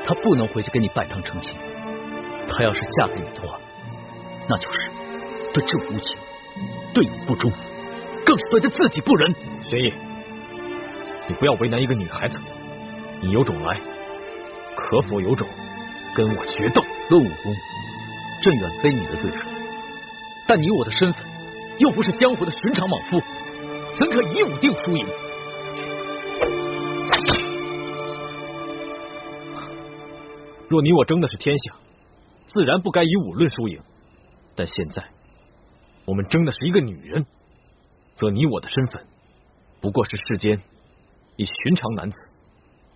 她不能回去跟你拜堂成亲。她要是嫁给你的话，那就是对朕无情，对你不忠，更是对她自己不仁。玄烨，你不要为难一个女孩子。你有种来，可否有种跟我决斗？论武功，朕远非你的对手，但你我的身份又不是江湖的寻常莽夫，怎可以武定输赢？若你我争的是天下，自然不该以武论输赢。但现在我们争的是一个女人，则你我的身份不过是世间一寻常男子。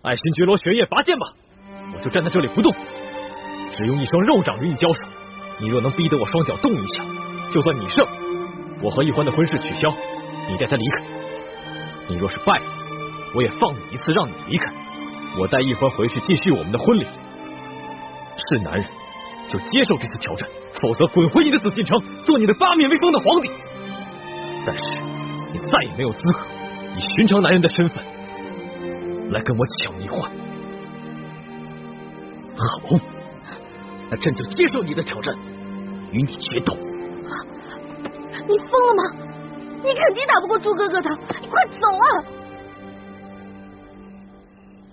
爱新觉罗玄烨，拔剑吧！我就站在这里不动，只用一双肉掌与你交手。你若能逼得我双脚动一下，就算你胜，我和易欢的婚事取消，你带他离开。你若是败了，我也放你一次，让你离开。我带易欢回去继续我们的婚礼。是男人就接受这次挑战，否则滚回你的紫禁城，做你的八面威风的皇帝。但是你再也没有资格以寻常男人的身份来跟我抢易欢。好，那朕就接受你的挑战，与你决斗。你疯了吗？你肯定打不过朱哥哥的，你快走啊！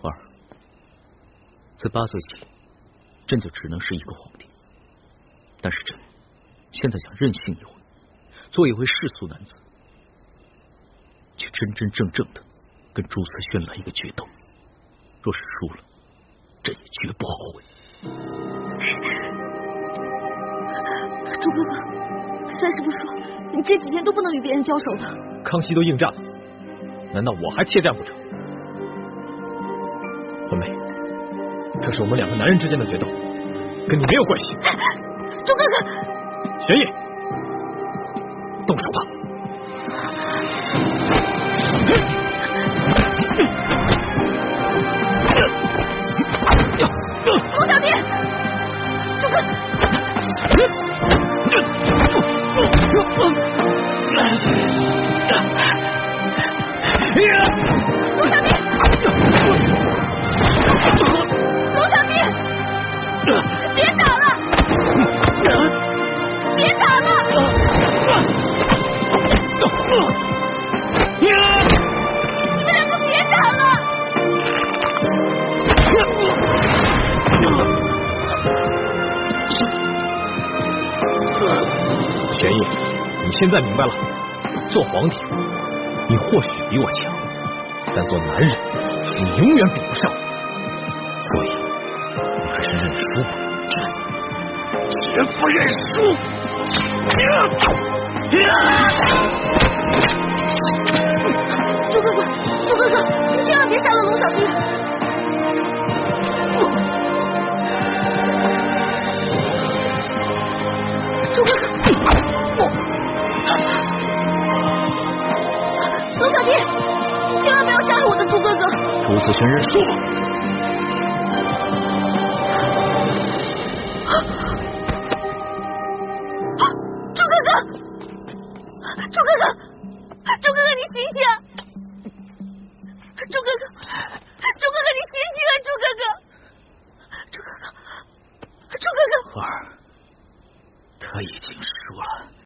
花儿，自8岁起，朕就只能是一个皇帝。但是朕现在想任性一回，做一回世俗男子，去真真正正的跟朱慈轩来一个决斗。若是输了，朕也绝不后悔。朱哥哥，三师傅说你这几天都不能与别人交手的。康熙都应战了，难道我还怯战不成？婚妹，这是我们两个男人之间的决斗，跟你没有关系。朱哥哥，玄烨，动手吧！龙小弟，朱哥，龙小弟，龙小弟，别打了！别打了！你们两个别打了！玄烨，你现在明白了，做皇帝，你或许比我强，但做男人，你永远比不上我。所以，你还是认输吧。绝不认输！朱哥哥，朱哥哥，你千万别杀了龙小弟！朱哥哥，龙小弟，千万不要杀害我的朱哥哥！朱慈轩认输了。